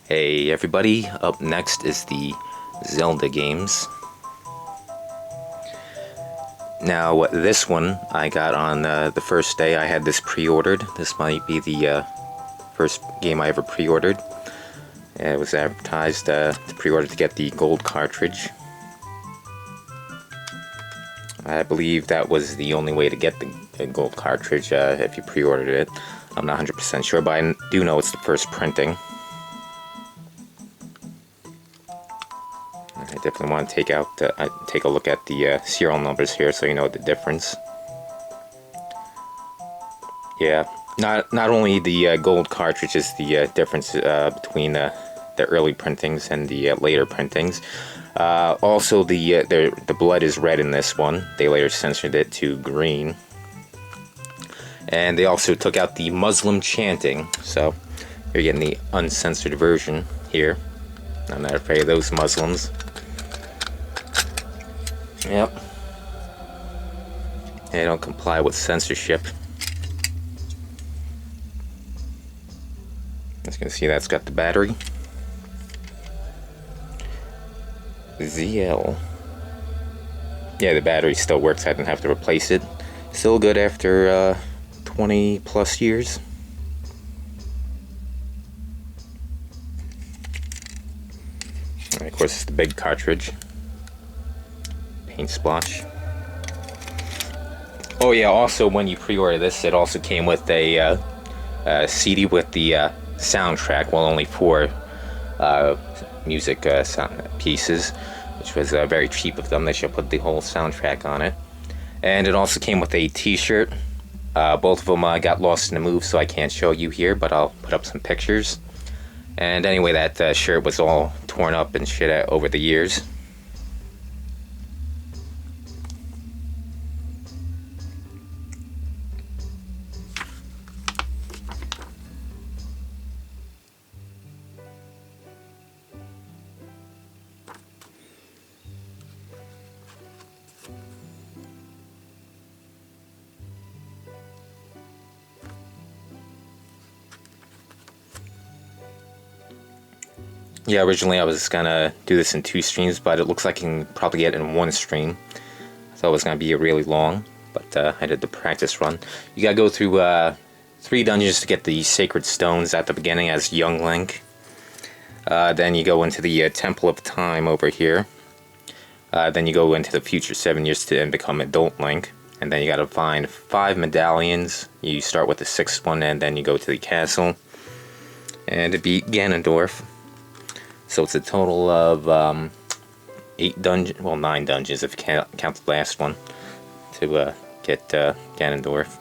Hey everybody, up next is the Zelda games. Now this one I got on the first day. I had this pre-ordered. This might be the first game I ever pre-ordered. It was advertised to pre-order to get the gold cartridge. I believe that was the only way to get the gold cartridge if you pre-ordered it. I'm not 100% sure, but I do know it's the first printing. I definitely want to take a look at the serial numbers here, so you know the difference. Yeah, not only the gold cartridge is the difference between the early printings and the later printings. Also, the blood is red in this one. They later censored it to green, and they also took out the Muslim chanting. So you're getting the uncensored version here. I'm not afraid of those Muslims. Yep. They don't comply with censorship. As you can see, that's got the battery. ZL. Yeah, the battery still works. I didn't have to replace it. Still good after 20 plus years. And of course, it's the big cartridge. Paint splotch. Oh yeah, also when you pre-order this, it also came with a CD with the soundtrack. Well, only 4 music pieces, which was very cheap of them. They should put the whole soundtrack on it. And it also came with a t-shirt. Both of them got lost in the move, so I can't show you here, but I'll put up some pictures. And anyway, that shirt was all torn up and shit over the years. Yeah, originally I was gonna do this in 2 streams, but it looks like you can probably get it in 1 stream. I thought it was gonna be really long, but I did the practice run. You gotta go through 3 dungeons to get the sacred stones at the beginning as young Link. Then you go into the Temple of Time over here. Then you go into the future 7 years to become adult Link. And then you gotta find 5 medallions. You start with the 6th one, and then you go to the castle. And to beat Ganondorf. So it's a total of 8 dungeons, well 9 dungeons if you count the last one, to get Ganondorf.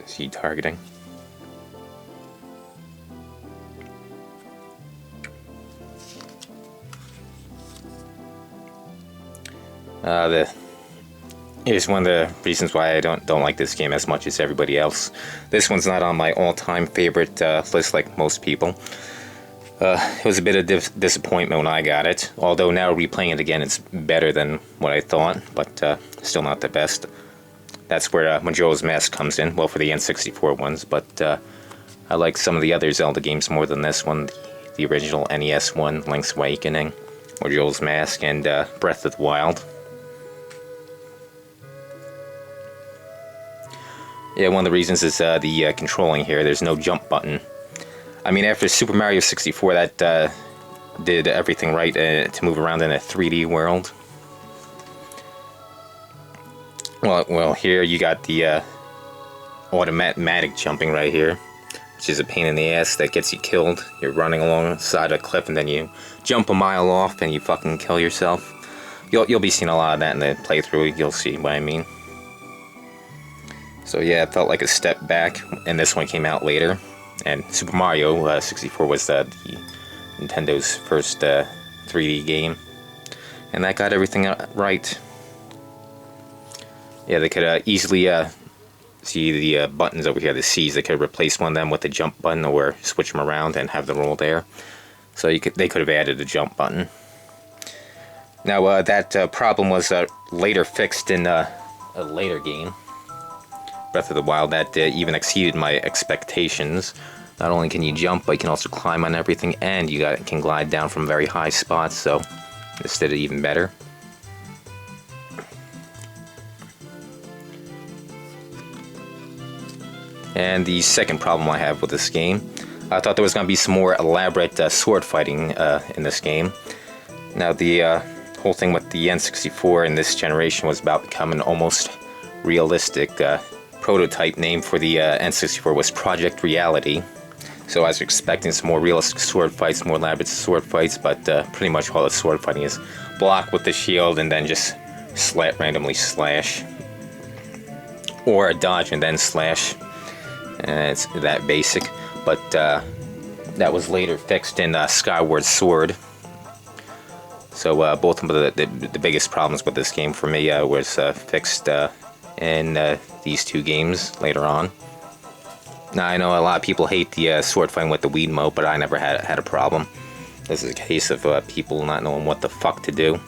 See targeting. Here's one of the reasons why I don't like this game as much as everybody else. This one's not on my all-time favorite list like most people. It was a bit of disappointment when I got it. Although now replaying it again, it's better than what I thought, but still not the best. That's where Majora's Mask comes in. Well, for the N64 ones, but I like some of the other Zelda games more than this one. The original NES one, Link's Awakening, Majora's Mask, and Breath of the Wild. Yeah, one of the reasons is the controlling here. There's no jump button. I mean, after Super Mario 64, that did everything right to move around in a 3D world. Well, here you got the automatic jumping right here, which is a pain in the ass that gets you killed. You're running alongside a cliff and then you jump a mile off and you fucking kill yourself. You'll be seeing a lot of that in the playthrough. You'll see what I mean. So yeah, it felt like a step back, and this one came out later. And Super Mario 64 was the Nintendo's first 3D game, and that got everything right. Yeah, they could easily see the buttons over here, the C's. They could replace one of them with the jump button or switch them around and have them roll there. So they could have added a jump button. Now that problem was later fixed in a later game, Breath of the Wild, that even exceeded my expectations. Not only can you jump, but you can also climb on everything, and you can glide down from very high spots, so this did it even better. And the second problem I have with this game, I thought there was going to be some more elaborate sword fighting in this game. Now the whole thing with the N64 in this generation was about becoming almost realistic. Prototype name for the N64 was Project Reality. So I was expecting some more realistic sword fights, more elaborate sword fights, but pretty much all the sword fighting is block with the shield and then just randomly slash. Or a dodge and then slash. And it's that basic. But that was later fixed in Skyward Sword. So both of the biggest problems with this game for me was fixed in these two games later on. Now I know a lot of people hate the sword fighting with the Wiimote, but I never had a problem. This is a case of people not knowing what the fuck to do.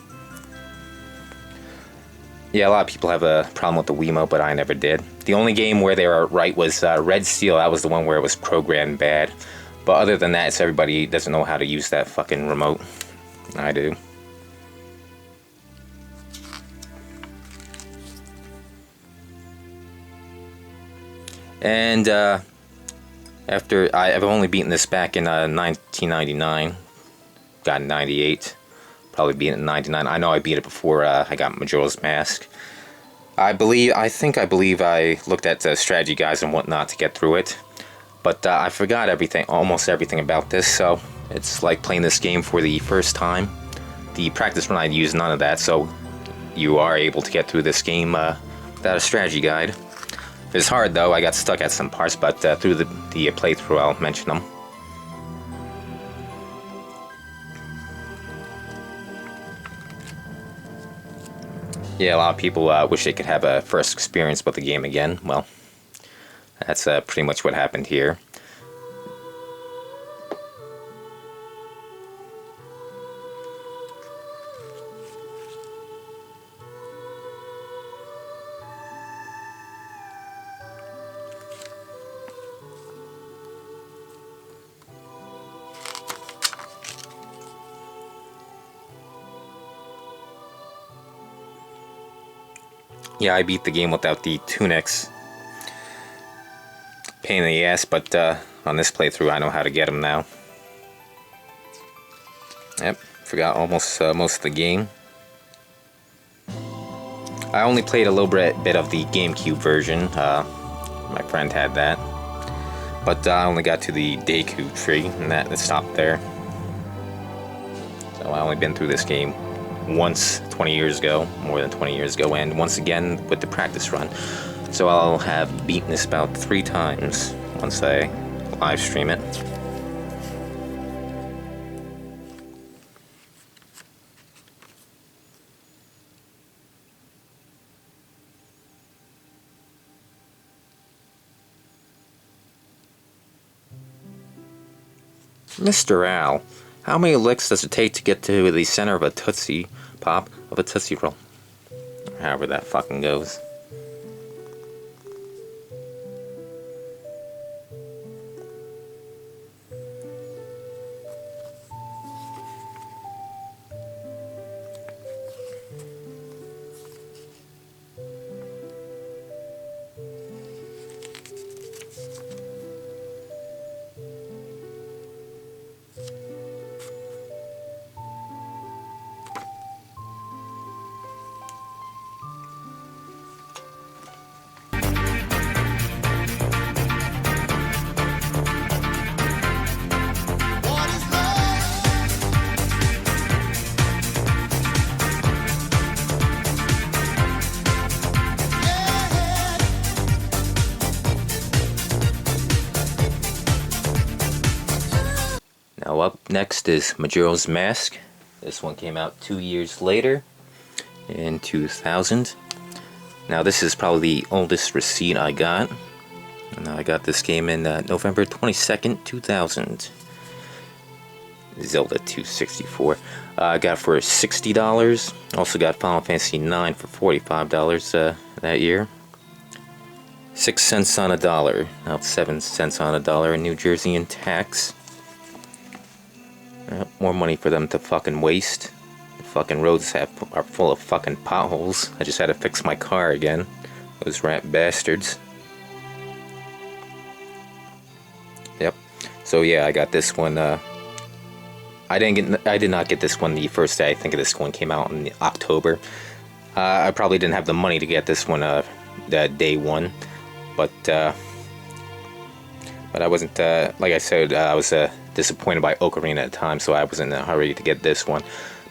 Yeah, a lot of people have a problem with the Wiimote, but I never did. The only game where they were right was Red Steel. That was the one where it was programmed bad. But other than that, it's everybody doesn't know how to use that fucking remote. I do. And after I've only beaten this back in 1999, got in 98, probably beat it in 99. I know I beat it before I got Majora's Mask. I believe I looked at strategy guides and whatnot to get through it, but I forgot almost everything about this. So it's like playing this game for the first time. The practice run I used none of that, so you are able to get through this game without a strategy guide. It's hard though, I got stuck at some parts, but through the playthrough I'll mention them. Yeah, a lot of people wish they could have a first experience with the game again. Well, that's pretty much what happened here. Yeah, I beat the game without the tunics. Pain in the ass, but on this playthrough I know how to get them now. Yep, forgot almost most of the game. I only played a little bit of the GameCube version. My friend had that. But I only got to the Deku tree, and that stopped there. So I only been through this game once 20 years ago, more than 20 years ago, and once again with the practice run. So I'll have beaten this about 3 times once I live stream it. Mr. Al, how many licks does it take to get to the center of a Tootsie Pop of a Tootsie Roll? However that fucking goes. Now up next is Majora's Mask. This one came out 2 years later, in 2000. Now this is probably the oldest receipt I got. And I got this game in November 22nd, 2000. Zelda 264. I got it for $60. Also got Final Fantasy 9 for $45 that year. 6 cents on a dollar. Now 7 cents on a dollar in New Jersey in tax. More money for them to fucking waste. The fucking roads are full of fucking potholes. I just had to fix my car again. Those rat bastards. Yep. So yeah, I got this one. I did not get this one the first day. I think this one came out in October. I probably didn't have the money to get this one day one, but I wasn't like I said, I was disappointed by Ocarina at the time, so I wasn't in a hurry to get this one.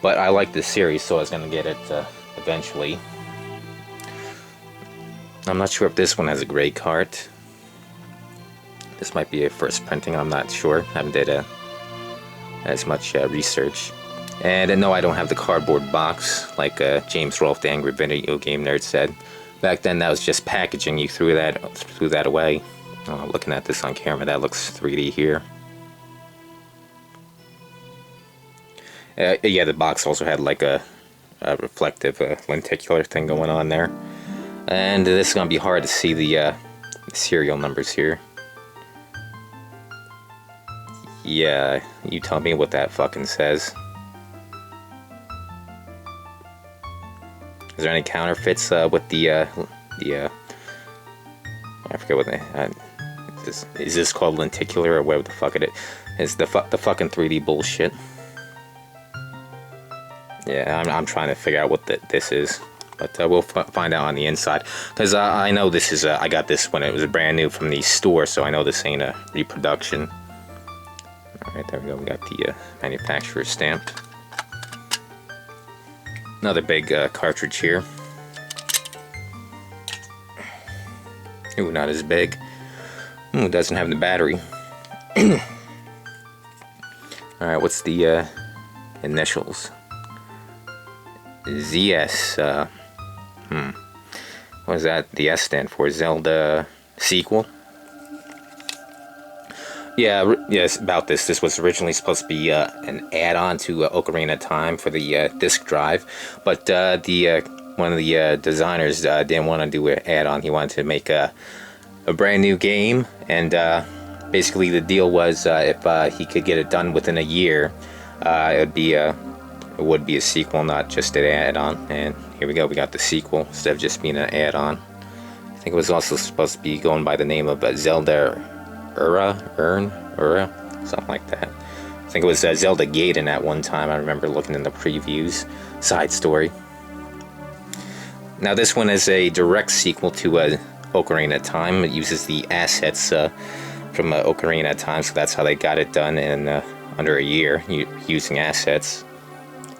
But I like this series, so I was gonna get it eventually. I'm not sure if this one has a gray cart. This might be a first printing. I'm not sure. I haven't did as much research. And no, I don't have the cardboard box like James Rolfe, the Angry Video Game Nerd, said. Back then, that was just packaging. You threw that away. Looking at this on camera, that looks 3D here. Yeah, the box also had like a reflective lenticular thing going on there. And this is gonna be hard to see the serial numbers here. Yeah, you tell me what that fucking says. Is there any counterfeits with the I forget what is this called lenticular or whatever the fuck it is? The fucking 3D bullshit. Yeah, I'm trying to figure out what this is, but we'll find out on the inside. Because I know this is I got this when it was brand new from the store, so I know this ain't a reproduction. Alright, there we go. We got the manufacturer's stamp. Another big cartridge here. Ooh, not as big. Ooh, doesn't have the battery. Alright, what's the initials? ZS. What does that? The S stand for? Zelda sequel? Yeah, yes, about this. This was originally supposed to be an add-on to Ocarina of Time for the disk drive, but one of the designers didn't want to do an add-on. He wanted to make a brand new game, and basically the deal was if he could get it done within a year, it would be a sequel, not just an add-on. And here we go. We got the sequel instead of just being an add-on. I think it was also supposed to be going by the name of Zelda. Something like that. I think it was Zelda Gaiden at one time. I remember looking in the previews. Side story. Now this one is a direct sequel to Ocarina of Time. It uses the assets from Ocarina of Time, so that's how they got it done in under a year, using assets.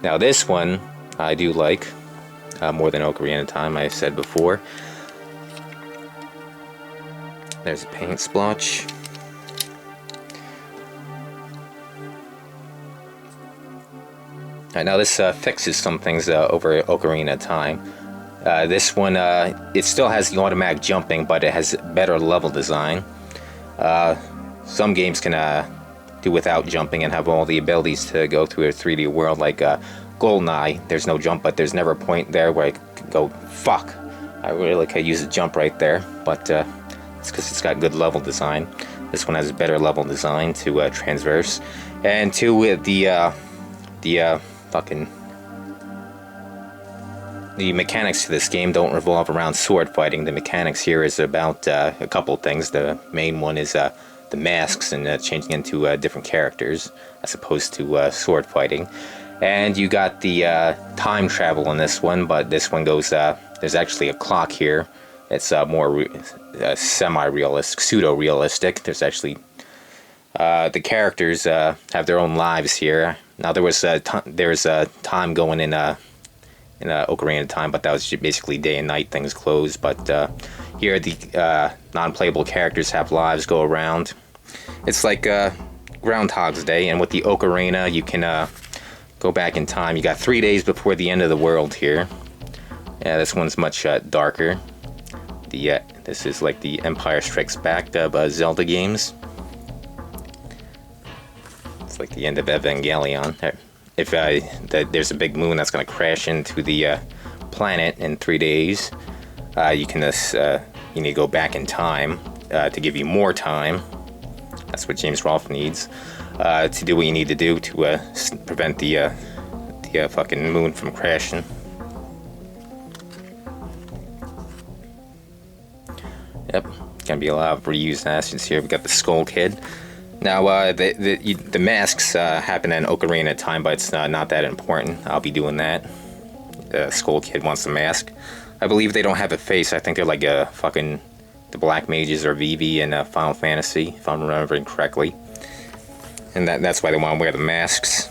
Now this one I do like more than Ocarina of Time, I said before. There's a paint splotch. Alright, now this fixes some things over Ocarina of Time. This one, it still has the automatic jumping, but it has better level design. Some games can do without jumping and have all the abilities to go through a 3D world, like GoldenEye. There's no jump, but there's never a point there where I could go, fuck, I really could use a jump right there, but it's because it's got good level design. This one has better level design to transverse. And two, with the mechanics to this game don't revolve around sword fighting. The mechanics here is about a couple things. The main one is the masks and changing into different characters as opposed to sword fighting. And you got the time travel in this one, but this one goes, there's actually a clock here. It's more semi-realistic, pseudo-realistic. There's actually the characters have their own lives here. Now there's a time going in Ocarina of Time, but that was basically day and night, things closed. But here the non-playable characters have lives, go around. It's like Groundhog's Day, and with the Ocarina, you can go back in time. You got 3 days before the end of the world here. Yeah, this one's much darker. This is like the Empire Strikes Back of Zelda games. It's like the end of Evangelion. If there's a big moon that's going to crash into the planet in 3 days, you need to go back in time to give you more time. That's what James Rolfe needs to do what you need to do to prevent the fucking moon from crashing. Yep, gonna be a lot of reused assets here. We got the Skull Kid. Now, the masks happen in Ocarina time, but it's not that important. I'll be doing that. The Skull Kid wants a mask. I believe they don't have a face. I think they're like the Black Mages or Vivi in Final Fantasy, if I'm remembering correctly. And that's why they want to wear the masks.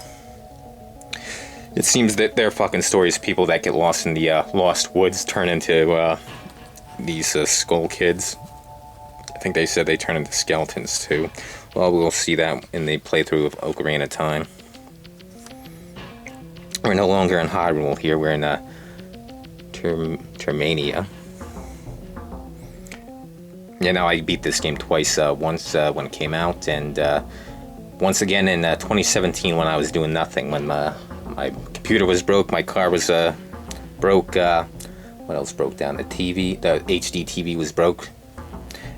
It seems that their fucking stories, people that get lost in the Lost Woods turn into these Skull Kids. I think they said they turn into skeletons too. Well, we'll see that in the playthrough of Ocarina Time. We're no longer in Hyrule here. We're in Termania. Yeah, now I beat this game twice. Once when it came out, and once again in 2017 when I was doing nothing. When my computer was broke, my car was broke. What else broke down? The HD TV was broke.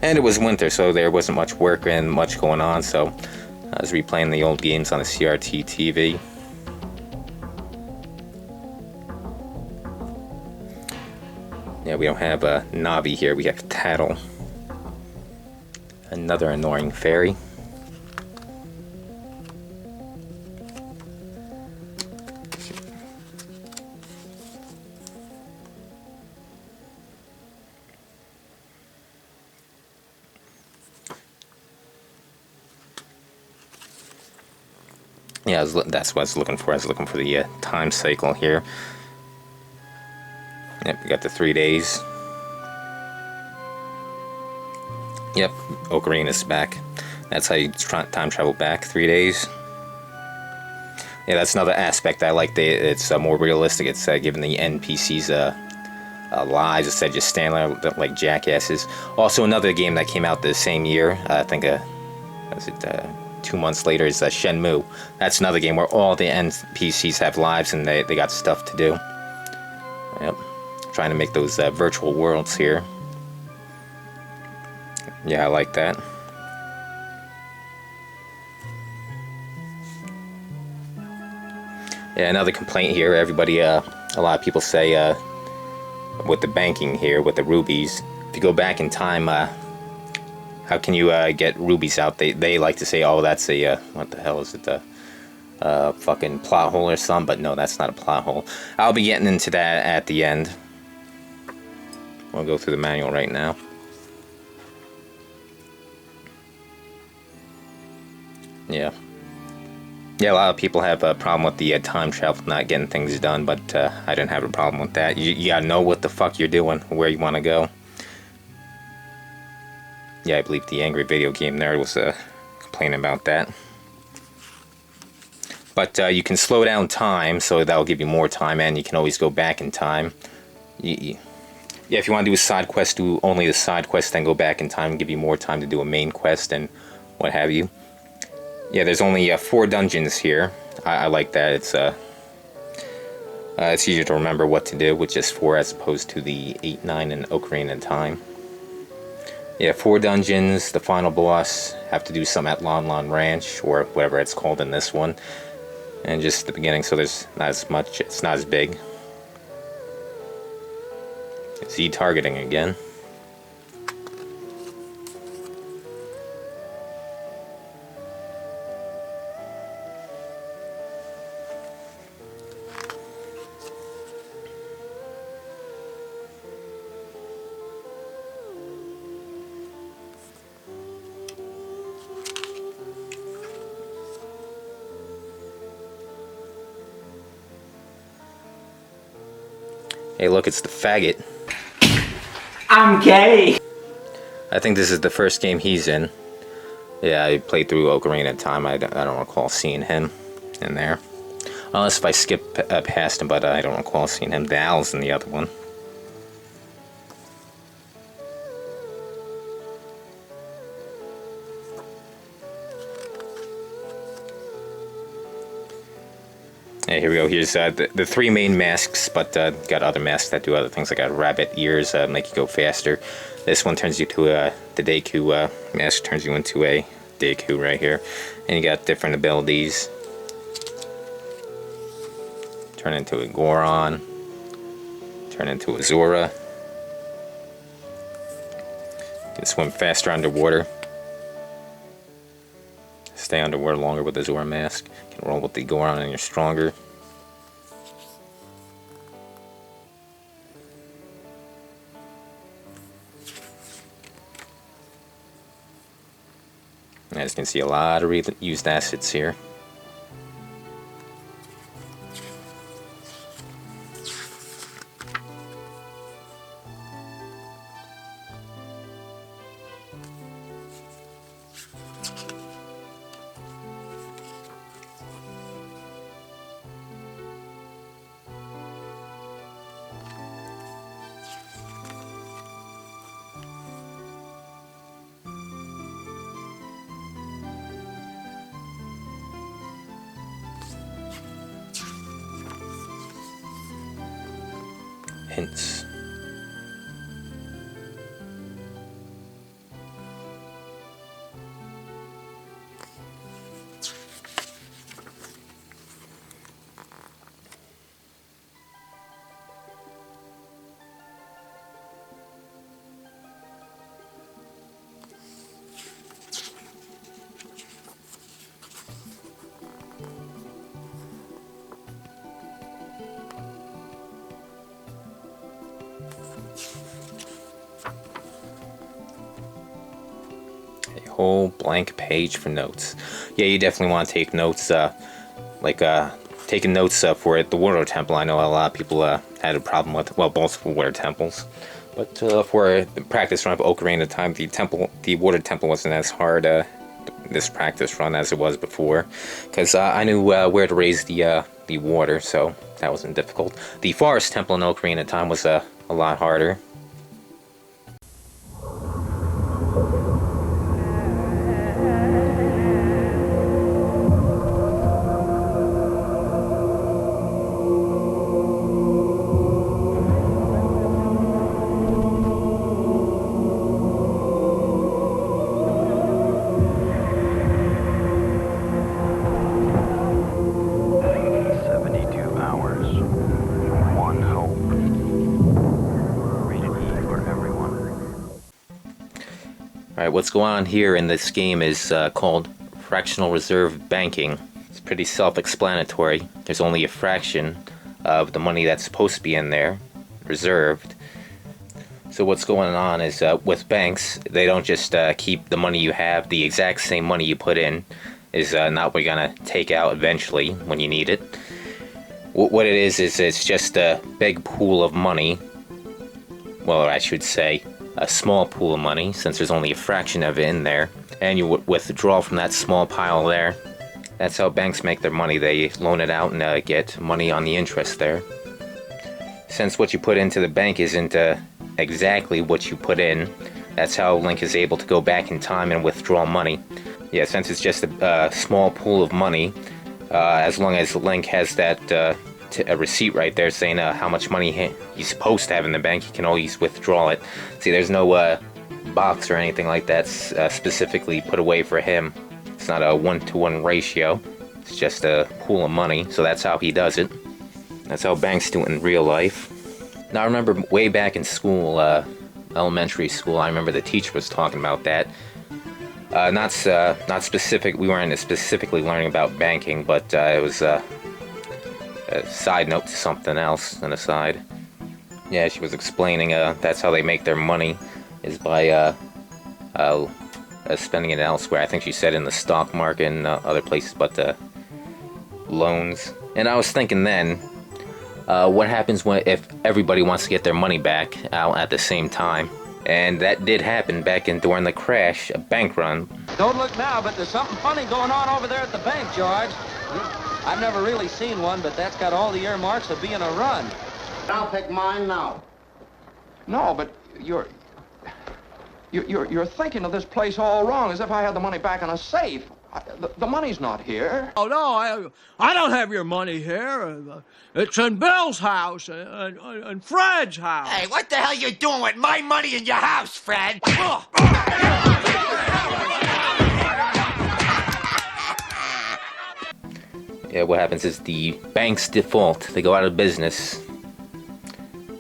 And it was winter, so there wasn't much work and much going on, so I was replaying the old games on the CRT TV. Yeah, we don't have a Navi here, we have Tattle. Another annoying fairy. Yeah, that's what I was looking for. I was looking for the time cycle here. Yep, we got the 3 days. Yep, Ocarina's back. That's how you time travel back, 3 days. Yeah, that's another aspect I like. It's more realistic. It's giving the NPCs lives instead of just standing there like jackasses. Also, another game that came out the same year, I think, was it 2 months later, is Shenmue. That's another game where all the NPCs have lives and they got stuff to do. Yep, trying to make those virtual worlds here. Yeah, I like that. Yeah, another complaint here. Everybody, a lot of people say with the banking here, with the rubies, if you go back in time, how can you get rubies out? They like to say, oh, that's a, what the hell is it, fucking plot hole or something, but no, that's not a plot hole. I'll be getting into that at the end. We'll go through the manual right now. Yeah. Yeah, a lot of people have a problem with the time travel, not getting things done, but I didn't have a problem with that. You gotta know what the fuck you're doing, where you want to go. Yeah, I believe the Angry Video Game Nerd was complaining about that. But you can slow down time, so that'll give you more time, and you can always go back in time. Yeah, if you want to do a side quest, do only the side quest, then go back in time and give you more time to do a main quest and what have you. Yeah, there's only 4 dungeons here. I like that. It's easier to remember what to do with just 4 as opposed to the 8, 9, and Ocarina of Time. Yeah, 4 dungeons. The final boss, have to do something at Lon Lon Ranch, or whatever it's called in this one. And just the beginning, so there's not as much, it's not as big. Z targeting again. Hey, look, it's the faggot. I'm gay! I think this is the first game he's in. Yeah, I played through Ocarina of Time. I don't recall seeing him in there. Unless if I skip past him, but I don't recall seeing him. The owl's in the other one. Yeah, here we go. Here's the three main masks, but got other masks that do other things. Like rabbit ears, make you go faster. This one turns you to the Deku mask turns you into a Deku right here. And you got different abilities. Turn into a Goron. Turn into a Zora. You can swim faster underwater. Stay underwater longer with the Zora mask. You can roll with the Goron and you're stronger. As you can see, a lot of reused assets here. Hints. Whole blank page for notes. Yeah, you definitely want to take notes, taking notes for the Water Temple. I know a lot of people had a problem with, well, both Water Temples, but for the practice run of Ocarina of Time, the Water Temple wasn't as hard this practice run as it was before, because I knew where to raise the water, so that wasn't difficult. The Forest Temple in Ocarina of Time was a lot harder. Alright, what's going on here in this game is called fractional reserve banking. It's pretty self-explanatory. There's only a fraction of the money that's supposed to be in there reserved. So what's going on is with banks, they don't just keep the money you have. The exact same money you put in is not what you're going to take out eventually when you need it. What it is it's just a big pool of money. Well, I should say a small pool of money, since there's only a fraction of it in there, and you withdraw from that small pile there. That's how banks make their money. They loan it out and get money on the interest there. Since what you put into the bank isn't exactly what you put in, that's how Link is able to go back in time and withdraw money. Yeah, since it's just a small pool of money, as long as Link has that a receipt right there saying how much money he's supposed to have in the bank, he can always withdraw it. See, there's no box or anything like that specifically put away for him. It's not a 1-to-1 ratio. It's just a pool of money, so that's how he does it. That's how banks do it in real life. Now, I remember way back in school, elementary school, I remember the teacher was talking about that. Not specific. We weren't specifically learning about banking, but it was a side note to something else, an aside. Yeah, she was explaining that's how they make their money, is by spending it elsewhere. I think she said in the stock market and other places, but loans. And I was thinking then, what happens if everybody wants to get their money back out at the same time? And that did happen back during the crash, a bank run. Don't look now, but there's something funny going on over there at the bank, George. I've never really seen one, but that's got all the earmarks of being a run. I'll take mine now. No, but you're thinking of this place all wrong, as if I had the money back in a safe. The money's not here. Oh, no, I don't have your money here. It's in Bill's house and Fred's house. Hey, what the hell you doing with my money in your house, Fred? Yeah, what happens is the banks default. They go out of business.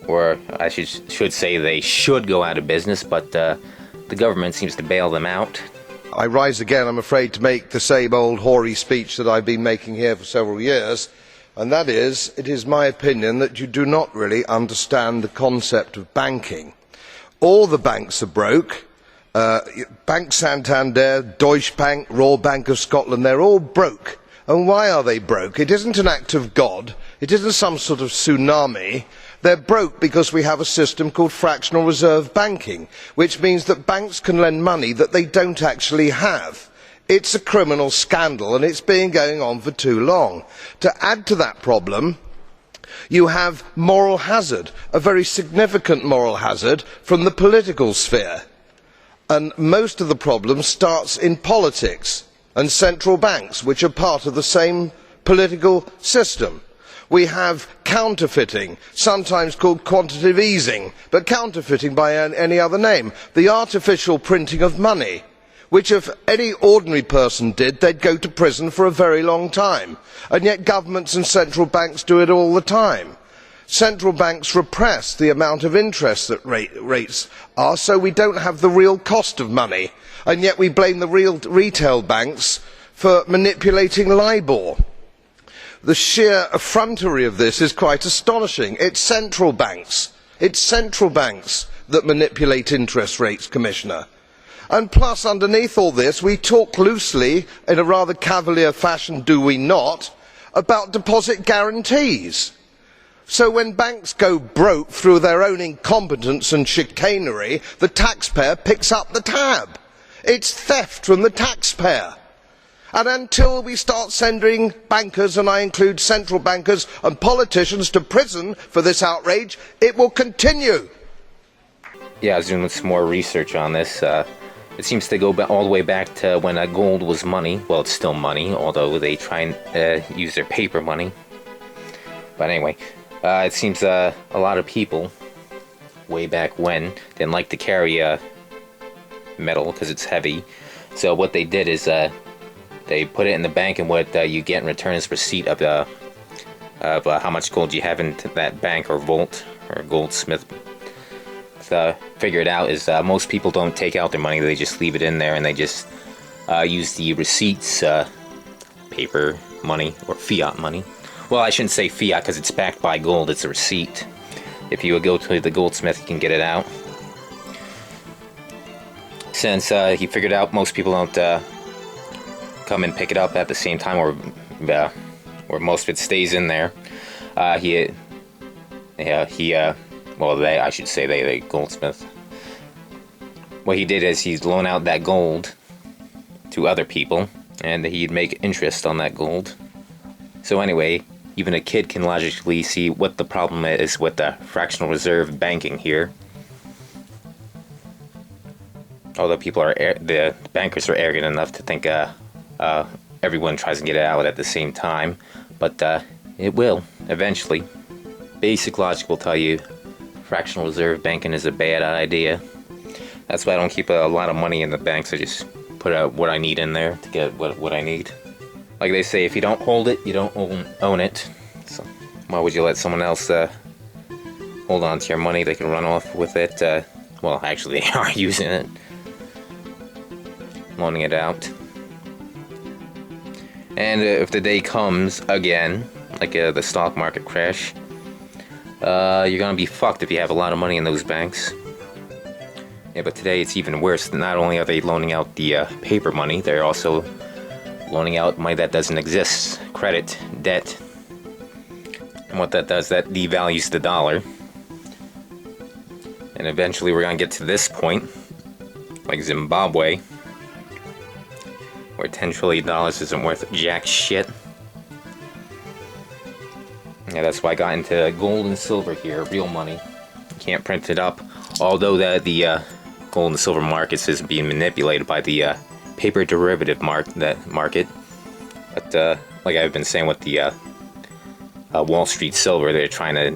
Or I should say they should go out of business, but the government seems to bail them out. I rise again, I'm afraid, to make the same old hoary speech that I've been making here for several years, and that is, it is my opinion that you do not really understand the concept of banking. All the banks are broke. Bank Santander, Deutsche Bank, Royal Bank of Scotland, they're all broke. And why are they broke? It isn't an act of God. It isn't some sort of tsunami. They're broke because we have a system called fractional reserve banking, which means that banks can lend money that they don't actually have. It's a criminal scandal, and it's been going on for too long. To add to that problem, you have moral hazard, a very significant moral hazard from the political sphere. And most of the problem starts in politics and central banks, which are part of the same political system. We have counterfeiting, sometimes called quantitative easing, but counterfeiting by any other name. The artificial printing of money, which if any ordinary person did, they'd go to prison for a very long time. And yet governments and central banks do it all the time. Central banks repress the amount of interest that rates are, so we don't have the real cost of money. And yet we blame the real retail banks for manipulating LIBOR. The sheer effrontery of this is quite astonishing. It's central banks that manipulate interest rates, Commissioner. And plus, underneath all this, we talk loosely, in a rather cavalier fashion, do we not, about deposit guarantees. So when banks go broke through their own incompetence and chicanery, the taxpayer picks up the tab. It's theft from the taxpayer. And until we start sending bankers, and I include central bankers and politicians, to prison for this outrage, it will continue. Yeah, I was doing some more research on this. It seems to go all the way back to when gold was money. Well, it's still money, although they try and use their paper money. But anyway, it seems a lot of people, way back when, didn't like to carry metal because it's heavy. So what they did is they put it in the bank, and what you get in return is receipt of how much gold you have in that bank or vault or goldsmith. Figure it out is most people don't take out their money; they just leave it in there, and they just use the receipts, paper money or fiat money. Well, I shouldn't say fiat because it's backed by gold; it's a receipt. If you go to the goldsmith, you can get it out. Since he figured out most people don't come and pick it up at the same time, or most of it stays in there. The goldsmith. What he did is he'd loan out that gold to other people, and he'd make interest on that gold. So anyway, even a kid can logically see what the problem is with the fractional reserve banking here. Although the bankers are arrogant enough to think everyone tries to get it out at the same time, but it will eventually. Basic logic will tell you fractional reserve banking is a bad idea. That's why I don't keep a lot of money in the banks. I just put out what I need in there to get what I need. Like they say, if you don't hold it, you don't own it. So why would you let someone else hold on to your money? They can run off with it. Well, actually, they are using it, loaning it out. And if the day comes again, like the stock market crash, you're gonna be fucked if you have a lot of money in those banks. Yeah, but today it's even worse. Not only are they loaning out the paper money, they're also loaning out money that doesn't exist. Credit, debt. And what that does, that devalues the dollar. And And eventually we're gonna get to this point, like Zimbabwe, where $10 trillion isn't worth jack shit. Yeah, that's why I got into gold and silver here, real money. Can't print it up, although the gold and silver markets is being manipulated by the paper derivative market. But like I've been saying with the Wall Street silver, they're trying to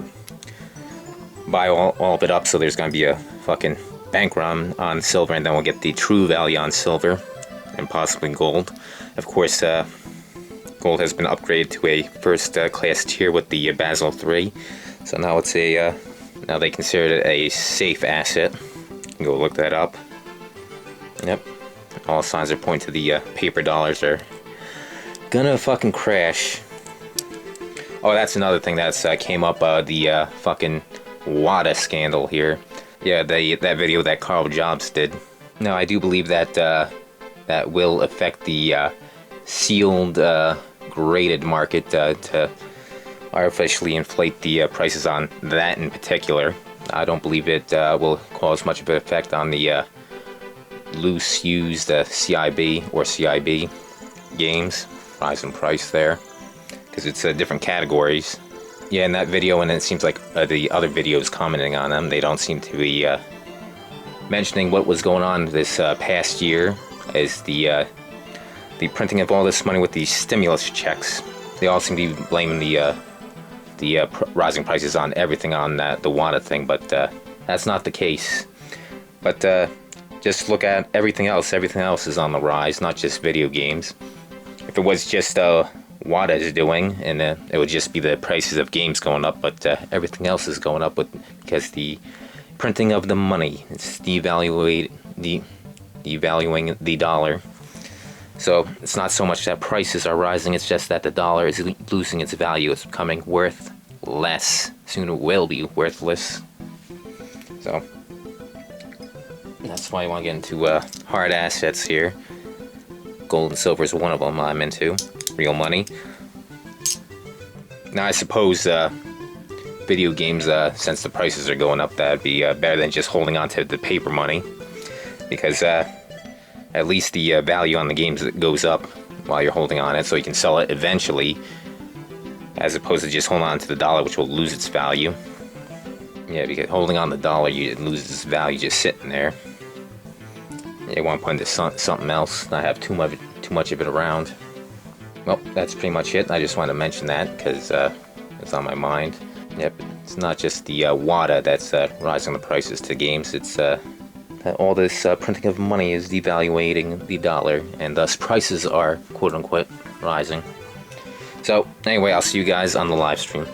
buy all of it up, so there's going to be a fucking bank run on silver, and then we'll get the true value on silver and possibly gold. Of course, gold has been upgraded to a first class tier with the Basel III, so now it's a now they consider it a safe asset. You can go look that up. Yep, all signs are pointing to the paper dollars are gonna fucking crash. Oh, that's another thing that's came up, the fucking WADA scandal here. Yeah, that video that Carl Jobs did. Now, I do believe that that will affect the sealed graded market to artificially inflate the prices on that in particular. I don't believe it will cause much of an effect on the loose used CIB or CIB games, rise in price there, because it's different categories. Yeah, in that video, and it seems like the other videos commenting on them, they don't seem to be mentioning what was going on this past year as the printing of all this money with these stimulus checks. They all seem to be blaming the rising prices on everything on the WADA thing, but that's not the case. But just look at everything else. Everything else is on the rise, not just video games. If it was just WADA is doing, and it would just be the prices of games going up, but everything else is going up because the printing of the money, it's devaluing the dollar. So it's not so much that prices are rising, it's just that the dollar is losing its value. It's becoming worth less. Soon it will be worthless. So that's why I want to get into hard assets here. Gold and silver is one of them I'm into. Real money. Now I suppose video games, since the prices are going up, that'd be better than just holding on to the paper money, because at least the value on the games goes up while you're holding on it, so you can sell it eventually, as opposed to just holding on to the dollar, which will lose its value. Yeah, because holding on the dollar, it loses its value just sitting there. You want to put into something else, not have too much of it around. Well, that's pretty much it. I just wanted to mention that because it's on my mind. Yep, it's not just the WADA that's rising the prices to games. It's that all this printing of money is devaluating the dollar, and thus prices are quote-unquote rising. So, anyway, I'll see you guys on the live stream.